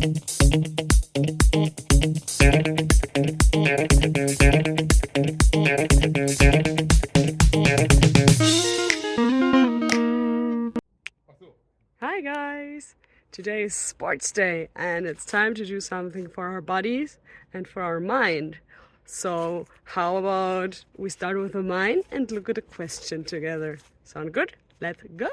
Hi guys! Today is sports day and it's time to do something for our bodies and for our mind. So how about we start with the mind and look at a question together? Sound good? Let's go!